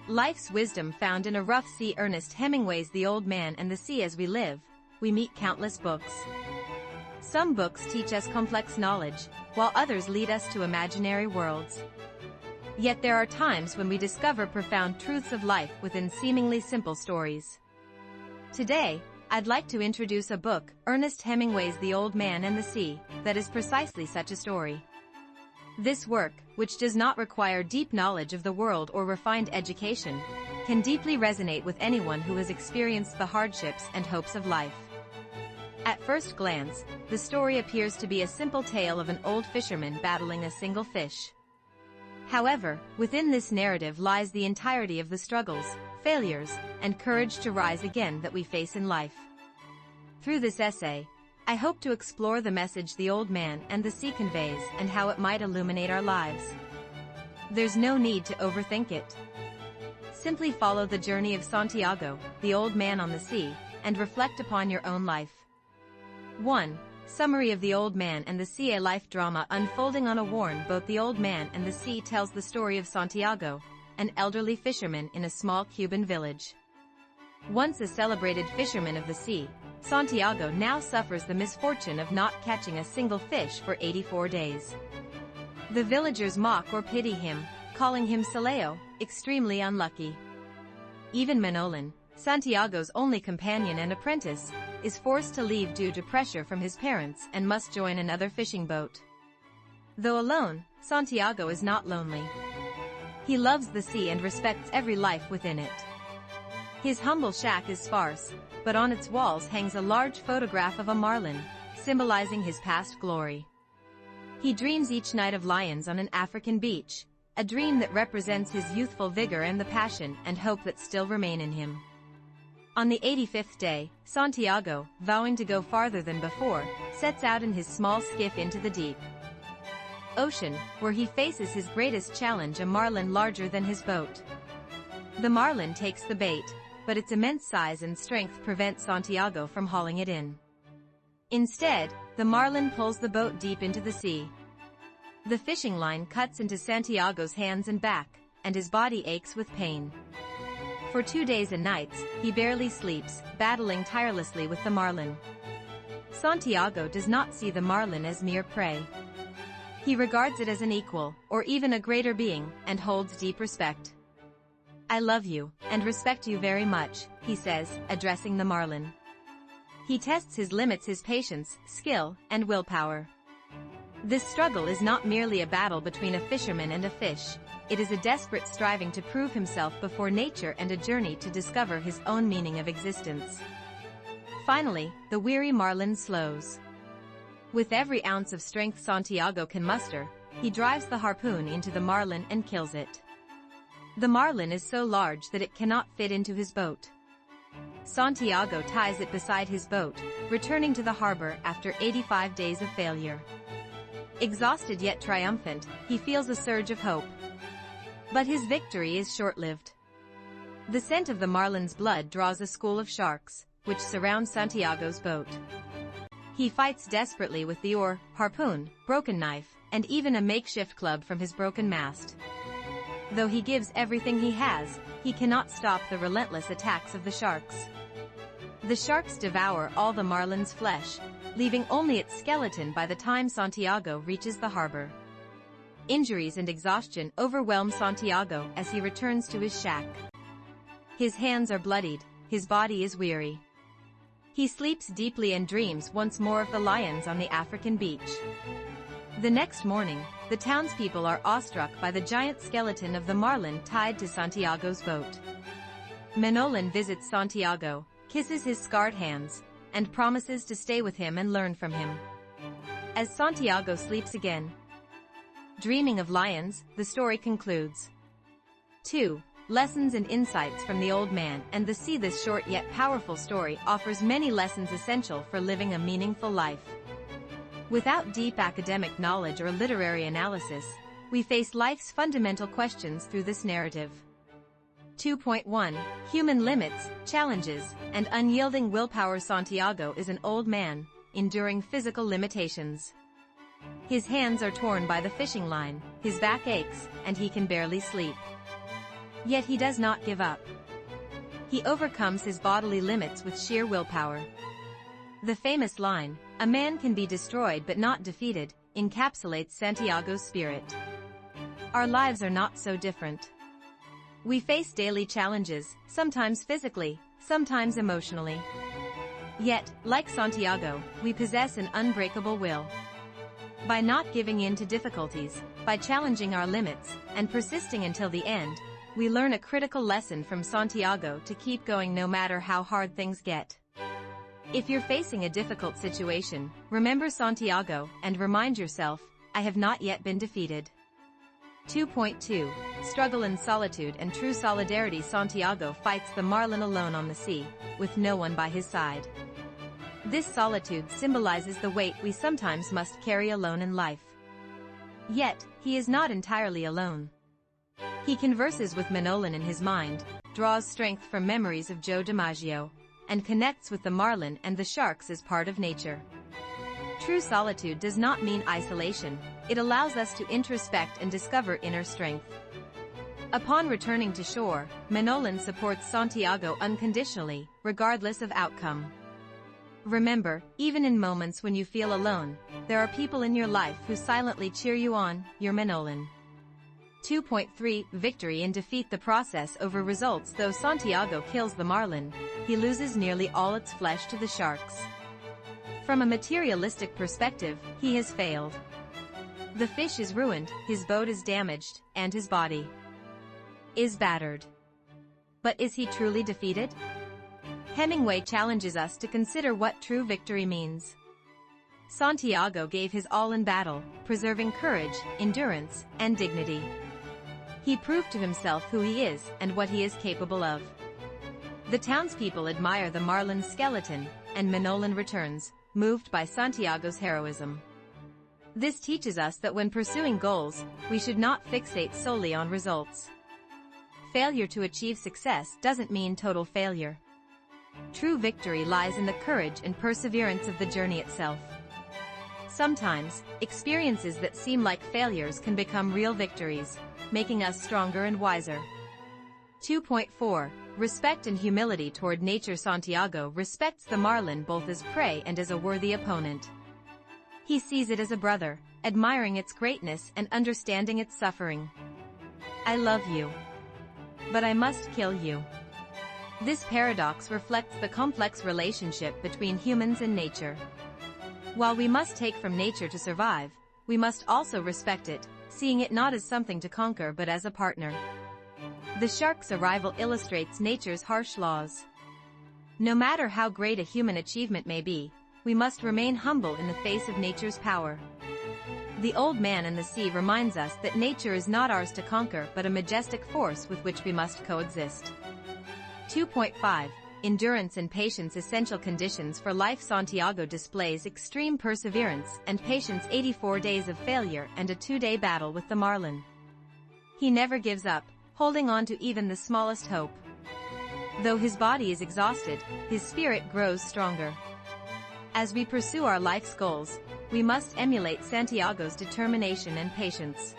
life's wisdom found in a rough sea. Ernest Hemingway's The Old Man and the Sea. As we live, we meet countless books. Some books teach us complex knowledge, while others lead us to imaginary worlds. Yet there are times when we discover profound truths of life within seemingly simple stories. Today, I'd like to introduce a book, Ernest Hemingway's The Old Man and the Sea, that is precisely such a story. This work, which does not require deep knowledge of the world or refined education, can deeply resonate with anyone who has experienced the hardships and hopes of life. At first glance, the story appears to be a simple tale of an old fisherman battling a single fish. However, within this narrative lies the entirety of the struggles, failures, and courage to rise again that we face in life. Through this essay, I hope to explore the message The Old Man and the Sea conveys and how it might illuminate our lives. There's no need to overthink it. Simply follow the journey of Santiago, the old man on the sea, and reflect upon your own life. 1. Summary of The Old Man and the Sea. A life drama unfolding on a worn boat. The Old Man and the Sea tells the story of Santiago, an elderly fisherman in a small Cuban village. Once a celebrated fisherman of the sea, Santiago now suffers the misfortune of not catching a single fish for 84 days. The villagers mock or pity him, calling him Saleo, extremely unlucky. Even Manolin, Santiago's only companion and apprentice, is forced to leave due to pressure from his parents and must join another fishing boat. Though alone, Santiago is not lonely. He loves the sea and respects every life within it. His humble shack is sparse, but on its walls hangs a large photograph of a marlin, symbolizing his past glory. He dreams each night of lions on an African beach, a dream that represents his youthful vigor and the passion and hope that still remain in him. On the 85th day, Santiago, vowing to go farther than before, sets out in his small skiff into the deep ocean, where he faces his greatest challenge, a marlin larger than his boat. The marlin takes the bait, but its immense size and strength prevent Santiago from hauling it in. Instead, the marlin pulls the boat deep into the sea. The fishing line cuts into Santiago's hands and back, and his body aches with pain. For 2 days and nights, he barely sleeps, battling tirelessly with the marlin. Santiago does not see the marlin as mere prey. He regards it as an equal, or even a greater being, and holds deep respect. "I love you, and respect you very much," he says, addressing the marlin. He tests his limits, his patience, skill, and willpower. This struggle is not merely a battle between a fisherman and a fish. It is a desperate striving to prove himself before nature and a journey to discover his own meaning of existence. Finally, the weary marlin slows. With every ounce of strength Santiago can muster, he drives the harpoon into the marlin and kills it. The marlin is so large that it cannot fit into his boat. Santiago ties it beside his boat, returning to the harbor after 85 days of failure. Exhausted yet triumphant, he feels a surge of hope. But his victory is short-lived. The scent of the marlin's blood draws a school of sharks, which surround Santiago's boat. He fights desperately with the oar, harpoon, broken knife, and even a makeshift club from his broken mast. Though he gives everything he has, he cannot stop the relentless attacks of the sharks. The sharks devour all the marlin's flesh, leaving only its skeleton by the time Santiago reaches the harbor. Injuries and exhaustion overwhelm Santiago as he returns to his shack. His hands are bloodied, his body is weary. He sleeps deeply and dreams once more of the lions on the African beach. The next morning, the townspeople are awestruck by the giant skeleton of the marlin tied to Santiago's boat. Manolin visits Santiago, kisses his scarred hands, and promises to stay with him and learn from him. As Santiago sleeps again, dreaming of lions, the story concludes. 2. Lessons and insights from the Old Man and the Sea. This short yet powerful story offers many lessons essential for living a meaningful life. Without deep academic knowledge or literary analysis, we face life's fundamental questions through this narrative. 2.1 Human limits, challenges, and unyielding willpower. Santiago is an old man, enduring physical limitations. His hands are torn by the fishing line, his back aches, and he can barely sleep. Yet he does not give up. He overcomes his bodily limits with sheer willpower. The famous line, "A man can be destroyed but not defeated," encapsulates Santiago's spirit. Our lives are not so different. We face daily challenges, sometimes physically, sometimes emotionally. Yet, like Santiago, we possess an unbreakable will. By not giving in to difficulties, by challenging our limits, and persisting until the end, we learn a critical lesson from Santiago to keep going no matter how hard things get. If you're facing a difficult situation, remember Santiago and remind yourself, I have not yet been defeated. 2.2. Struggle in solitude and true solidarity. Santiago fights the marlin alone on the sea, with no one by his side. This solitude symbolizes the weight we sometimes must carry alone in life. Yet, he is not entirely alone. He converses with Manolin in his mind, draws strength from memories of Joe DiMaggio, and connects with the marlin and the sharks as part of nature. True solitude does not mean isolation, it allows us to introspect and discover inner strength. Upon returning to shore, Manolin supports Santiago unconditionally, regardless of outcome. Remember, even in moments when you feel alone, there are people in your life who silently cheer you on. Your Manolin. 2.3. Victory and defeat. The process over results. Though Santiago kills the marlin, he loses nearly all its flesh to the sharks. From a materialistic perspective, he has failed. The fish is ruined, his boat is damaged, and his body is battered. But is he truly defeated? Hemingway challenges us to consider what true victory means. Santiago gave his all in battle, preserving courage, endurance, and dignity. He proved to himself who he is and what he is capable of. The townspeople admire the marlin's skeleton, and Manolin returns, moved by Santiago's heroism. This teaches us that when pursuing goals, we should not fixate solely on results. Failure to achieve success doesn't mean total failure. True victory lies in the courage and perseverance of the journey itself. Sometimes, experiences that seem like failures can become real victories, making us stronger and wiser. 2.4. Respect and humility toward nature. Santiago respects the marlin both as prey and as a worthy opponent. He sees it as a brother, admiring its greatness and understanding its suffering. I love you, but I must kill you. This paradox reflects the complex relationship between humans and nature. While we must take from nature to survive, we must also respect it, seeing it not as something to conquer but as a partner. The shark's arrival illustrates nature's harsh laws. No matter how great a human achievement may be, we must remain humble in the face of nature's power. The Old Man and the Sea reminds us that nature is not ours to conquer but a majestic force with which we must coexist. 2.5. Endurance and patience. Essential conditions for life. Santiago displays extreme perseverance and patience. 84 days of failure and a 2-day battle with the marlin. He never gives up, holding on to even the smallest hope. Though his body is exhausted, his spirit grows stronger. As we pursue our life's goals, we must emulate Santiago's determination and patience.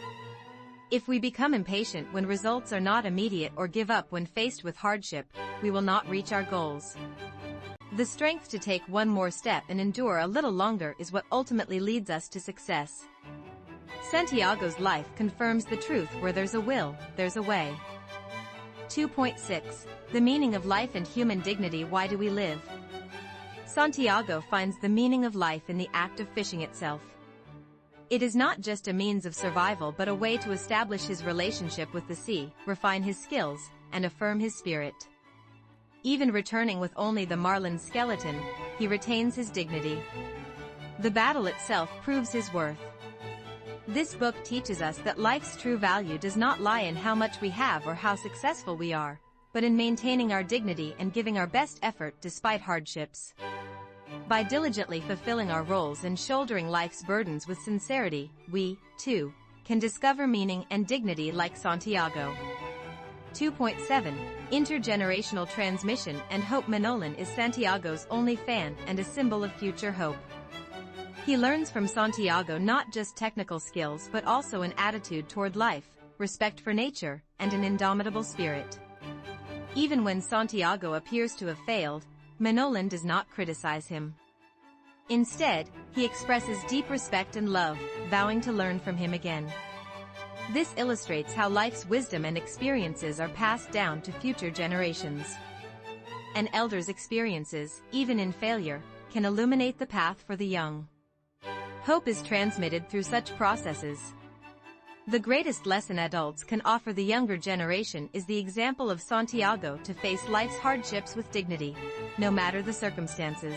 If we become impatient when results are not immediate or give up when faced with hardship, we will not reach our goals. The strength to take one more step and endure a little longer is what ultimately leads us to success. Santiago's life confirms the truth: where there's a will, there's a way. 2.6. The meaning of life and human dignity. Why do we live? Santiago finds the meaning of life in the act of fishing itself. It is not just a means of survival but a way to establish his relationship with the sea, refine his skills, and affirm his spirit. Even returning with only the marlin's skeleton, he retains his dignity. The battle itself proves his worth. This book teaches us that life's true value does not lie in how much we have or how successful we are, but in maintaining our dignity and giving our best effort despite hardships. By diligently fulfilling our roles and shouldering life's burdens with sincerity, we, too, can discover meaning and dignity like Santiago. 2.7. Intergenerational transmission and hope. Manolin is Santiago's only fan and a symbol of future hope. He learns from Santiago not just technical skills but also an attitude toward life, respect for nature, and an indomitable spirit. Even when Santiago appears to have failed, Manolin does not criticize him. Instead, he expresses deep respect and love, vowing to learn from him again. This illustrates how life's wisdom and experiences are passed down to future generations. An elder's experiences, even in failure, can illuminate the path for the young. Hope is transmitted through such processes. The greatest lesson adults can offer the younger generation is the example of Santiago to face life's hardships with dignity, no matter the circumstances.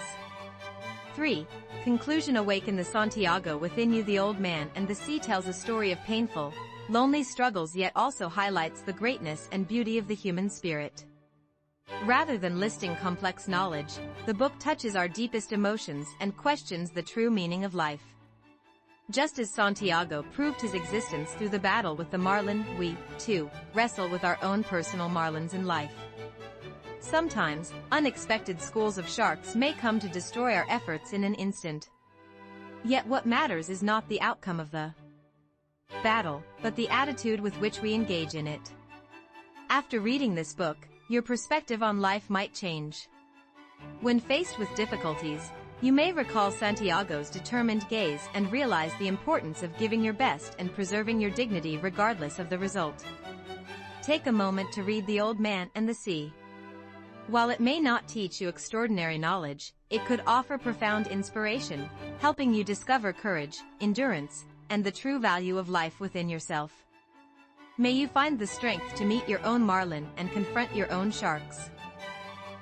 3. Conclusion. Awaken the Santiago within you. The Old Man and the Sea tells a story of painful, lonely struggles, yet also highlights the greatness and beauty of the human spirit. Rather than listing complex knowledge, the book touches our deepest emotions and questions the true meaning of life. Just as Santiago proved his existence through the battle with the marlin, we, too, wrestle with our own personal marlins in life. Sometimes, unexpected schools of sharks may come to destroy our efforts in an instant. Yet what matters is not the outcome of the battle, but the attitude with which we engage in it. After reading this book, your perspective on life might change. When faced with difficulties, you may recall Santiago's determined gaze and realize the importance of giving your best and preserving your dignity regardless of the result. Take a moment to read The Old Man and the Sea. While it may not teach you extraordinary knowledge, it could offer profound inspiration, helping you discover courage, endurance, and the true value of life within yourself. May you find the strength to meet your own marlin and confront your own sharks.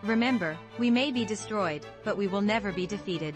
Remember, we may be destroyed, but we will never be defeated.